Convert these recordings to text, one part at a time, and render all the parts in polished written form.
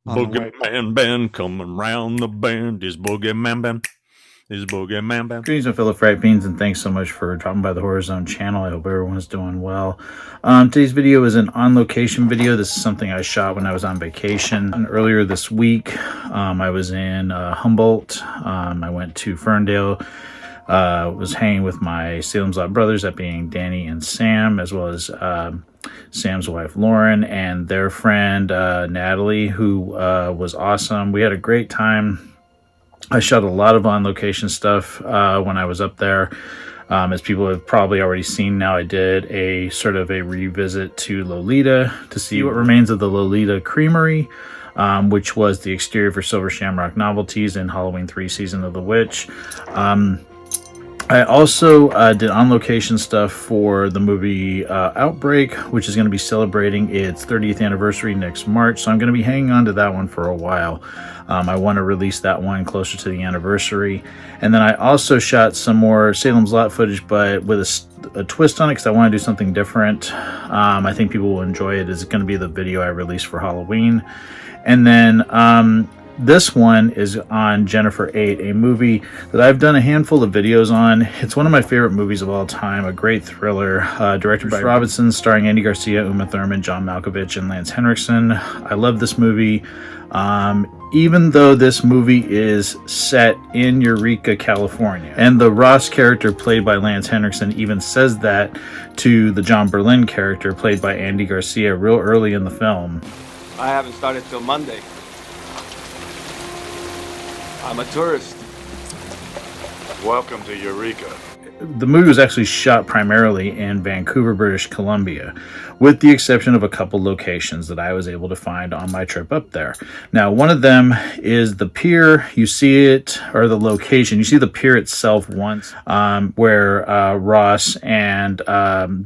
BoogeyMan band coming round the bend. Is BoogeyMan band. Is BoogeyMan band. Greetings, my fellow fright fiends, and thanks so much for dropping by the Horror Zone channel. I hope everyone's doing well. Today's video is an on-location video. This is something I shot when I was on vacation. And earlier this week, I was in Humboldt. I went to Ferndale. Was hanging with my Salem's Lot brothers, that being Danny and Sam, as well as Sam's wife Lauren and their friend Natalie, who was awesome. We had a great time. I shot a lot of on-location stuff when I was up there. As people have probably already seen now, I did a sort of a revisit to Lolita to see what remains of the Lolita Creamery, which was the exterior for Silver Shamrock Novelties in Halloween 3 Season of the Witch. I also did on-location stuff for the movie Outbreak, which is going to be celebrating its 30th anniversary next March. So I'm going to be hanging on to that one for a while. I want to release that one closer to the anniversary. And then I also shot some more Salem's Lot footage, but with a twist on it, because I want to do something different. I think people will enjoy it. It's going to be the video I released for Halloween. And then this one is on Jennifer 8, a movie that I've done a handful of videos on. It's one of my favorite movies of all time, a great thriller, directed by Robinson, starring Andy Garcia, Uma Thurman, John Malkovich, and Lance Henriksen. I love this movie. Even though this movie is set in Eureka, California, and the Ross character played by Lance Henriksen even says that to the John Berlin character played by Andy Garcia real early in the film. I haven't started till Monday. I'm a tourist. Welcome to Eureka. The movie was actually shot primarily in Vancouver, British Columbia, with the exception of a couple locations that I was able to find on my trip up there. Now, one of them is the pier. You see it, or the location. You see the pier itself once, where Ross and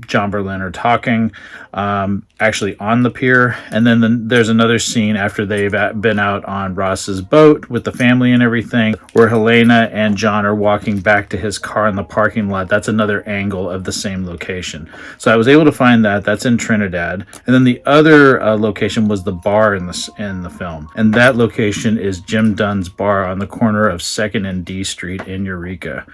John Berlin are talking, actually on the pier. And then there's another scene after they've been out on Ross's boat with the family and everything, where Helena and John are walking back to his car in the parking lot. That's another angle of the same location. So I was able to find that. That's in Trinidad. And then the other location was the bar in the film. And that location is Jim Dunn's bar on the corner of 2nd and D Street in Eureka.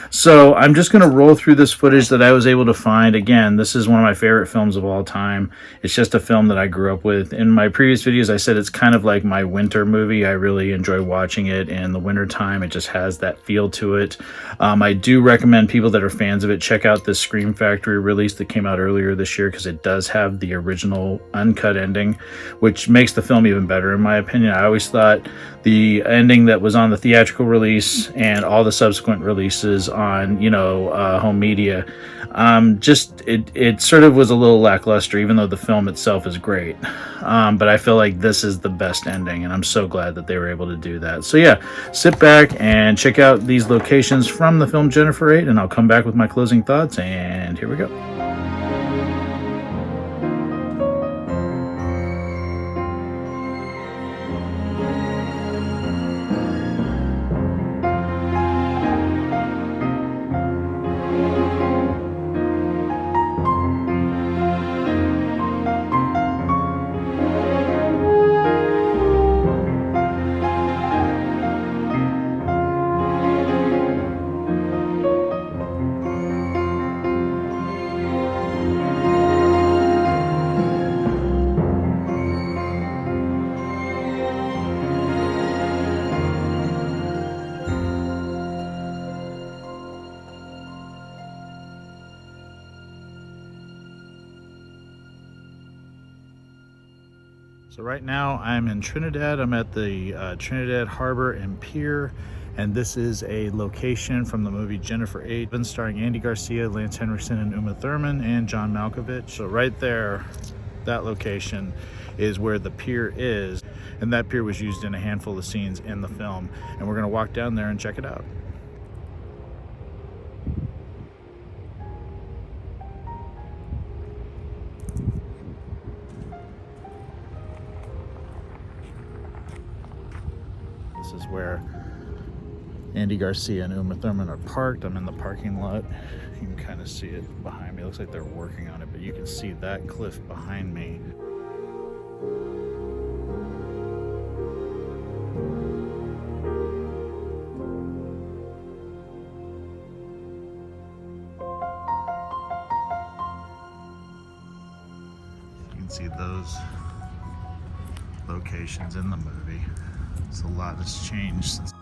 So I'm just going to roll through this footage that I was able to find. Again, this is one of my favorite films of all time. It's just a film that I grew up with. In my previous videos, I said it's kind of like my winter movie. I really enjoy watching it in the winter time. It just has that feel to it. I do recommend people that are fans of it check out this Scream Factory release that came out earlier this year, because it does have the original uncut ending, which makes the film even better in my opinion. I always thought the ending that was on the theatrical release and all the subsequent releases on home media, it sort of was a little lackluster, even though the film itself is great. But I feel like this is the best ending, and I'm so glad that they were able to do that. So yeah, sit back and check out these locations from the film Jennifer 8, and I'll come back with my closing thoughts, and here we go. So right now I'm in Trinidad. I'm at the Trinidad Harbor and Pier, and this is a location from the movie Jennifer 8, starring Andy Garcia, Lance Henriksen, and Uma Thurman, and John Malkovich. So right there, that location is where the pier is, and that pier was used in a handful of scenes in the film, and we're gonna walk down there and check it out. This is where Andy Garcia and Uma Thurman are parked. I'm in the parking lot. You can kind of see it behind me. It looks like they're working on it, but you can see that cliff behind me. see those locations in the movie. It's a lot that's changed since.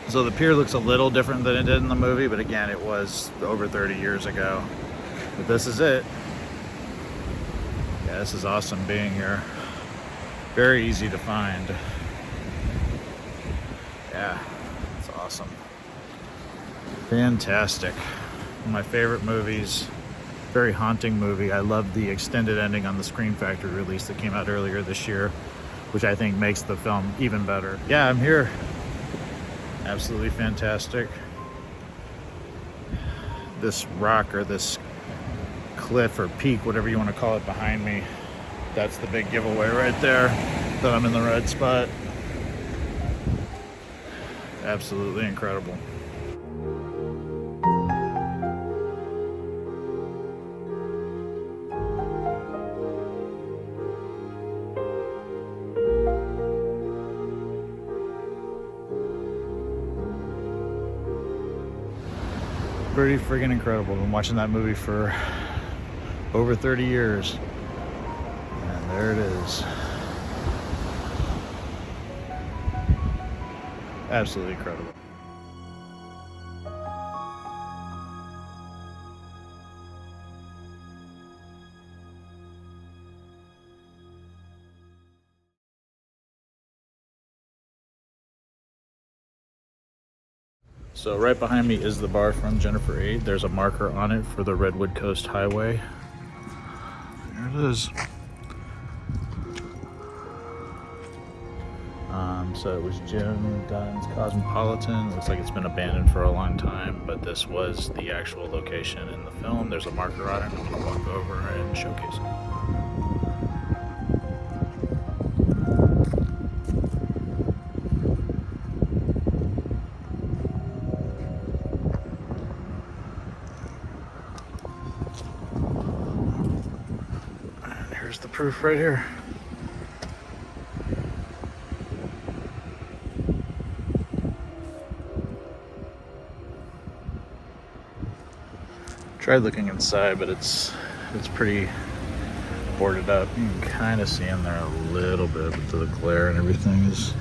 So the pier looks a little different than it did in the movie, but again, it was over 30 years ago. But this is it. Yeah, this is awesome being here. Very easy to find. Yeah, it's awesome. Fantastic. One of my favorite movies. Very haunting movie. I love the extended ending on the Scream Factory release that came out earlier this year, which I think makes the film even better. Yeah, I'm here. Absolutely fantastic. This rock or this cliff or peak, whatever you want to call it, behind me, that's the big giveaway right there that I'm in the right spot. Absolutely incredible. Pretty friggin' incredible. Been watching that movie for over 30 years. And there it is. Absolutely incredible. So right behind me is the bar from Jennifer 8. There's a marker on it for the Redwood Coast Highway. There it is. So it was Jim Dunn's Cosmopolitan. It looks like it's been abandoned for a long time, but this was the actual location in the film. There's a marker on it. I'm going to walk over and showcase it. And here's the proof right here. Tried looking inside, but it's pretty boarded up. You can kind of see in there a little bit, but the glare and everything is.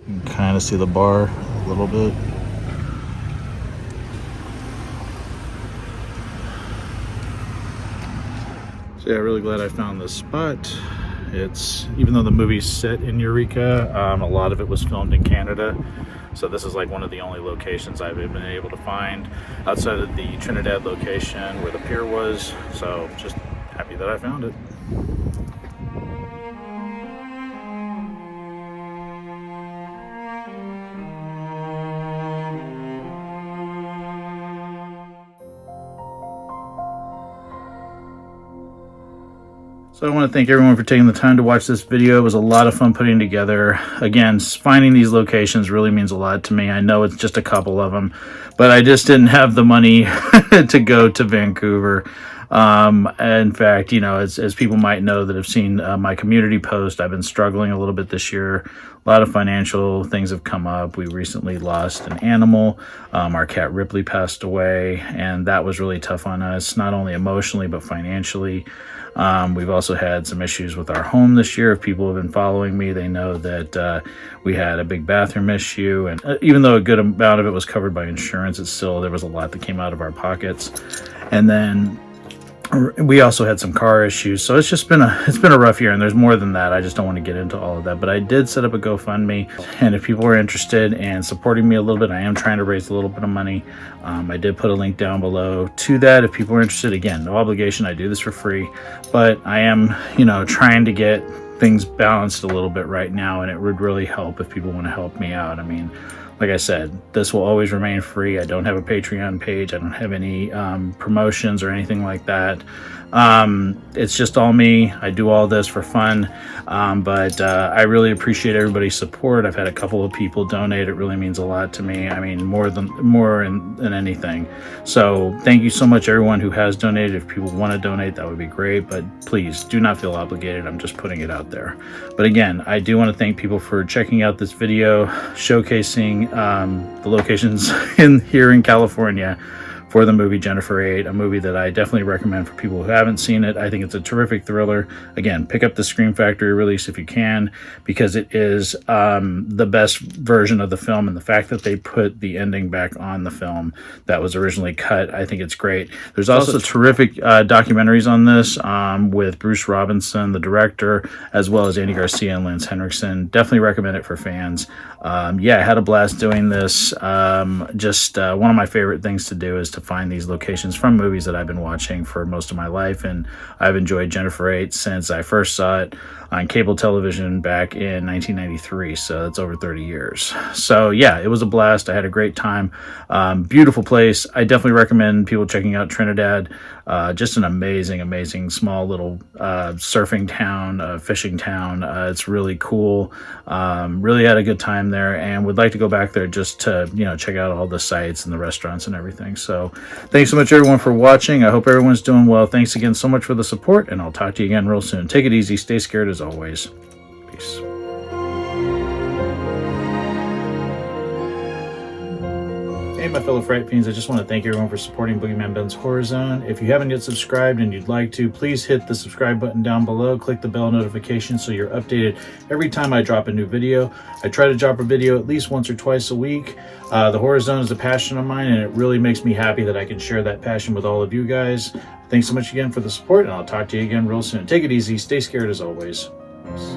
You can kind of see the bar a little bit. So yeah, really glad I found this spot. It's, even though the movie's set in Eureka, a lot of it was filmed in Canada. So this is like one of the only locations I've been able to find outside of the Trinidad location where the pier was. So just happy that I found it. So I want to thank everyone for taking the time to watch this video. It was a lot of fun putting together. Again, finding these locations really means a lot to me. I know it's just a couple of them, but I just didn't have the money to go to Vancouver. In fact, you know, as people might know that have seen my community post, I've been struggling a little bit this year. A lot of financial things have come up. We recently lost an animal. Our cat Ripley passed away, and that was really tough on us, not only emotionally, but financially. We've also had some issues with our home this year. If people have been following me, they know that we had a big bathroom issue, and even though a good amount of it was covered by insurance, there was a lot that came out of our pockets. And then we also had some car issues, so it's been a rough year, and there's more than that. I just don't want to get into all of that, but I did set up a GoFundMe, and if people are interested in supporting me a little bit, I am trying to raise a little bit of money. I did put a link down below to that if people are interested. Again, no obligation. I do this for free, but I am, you know, trying to get things balanced a little bit right now, and it would really help if people want to help me out. I mean, like I said, this will always remain free. I don't have a Patreon page. I don't have any promotions or anything like that. It's just all me. I do all this for fun, but I really appreciate everybody's support. I've had a couple of people donate. It really means a lot to me. I mean, more than anything. So thank you so much, everyone who has donated. If people want to donate, that would be great, but please do not feel obligated. I'm just putting it out there. But again, I do want to thank people for checking out this video showcasing the locations here in California for the movie Jennifer 8, a movie that I definitely recommend for people who haven't seen it. I think it's a terrific thriller. Again, pick up the Scream Factory release if you can, because it is the best version of the film, and the fact that they put the ending back on the film that was originally cut, I think it's great. There's also terrific documentaries on this with Bruce Robinson, the director, as well as Andy Garcia and Lance Henriksen. Definitely recommend it for fans. Yeah, I had a blast doing this. One of my favorite things to do is to find these locations from movies that I've been watching for most of my life, and I've enjoyed Jennifer 8 since I first saw it on cable television back in 1993, so that's over 30 years. So yeah, it was a blast. I had a great time. Beautiful place. I definitely recommend people checking out Trinidad. Just an amazing small little surfing town, fishing town. It's really cool. Really had a good time there, and would like to go back there just to, you know, check out all the sites and the restaurants and everything. So thanks so much, everyone, for watching. I hope everyone's doing well. Thanks again so much for the support, and I'll talk to you again real soon. Take it easy. Stay scared as always. Peace. Hey, my fellow Fright Fiends, I just want to thank everyone for supporting BoogeyMan Ben's Horror Zone. If you haven't yet subscribed and you'd like to, please hit the subscribe button down below. Click the bell notification so you're updated every time I drop a new video. I try to drop a video at least once or twice a week. The Horror Zone is a passion of mine, and it really makes me happy that I can share that passion with all of you guys. Thanks so much again for the support, and I'll talk to you again real soon. Take it easy. Stay scared as always. Peace.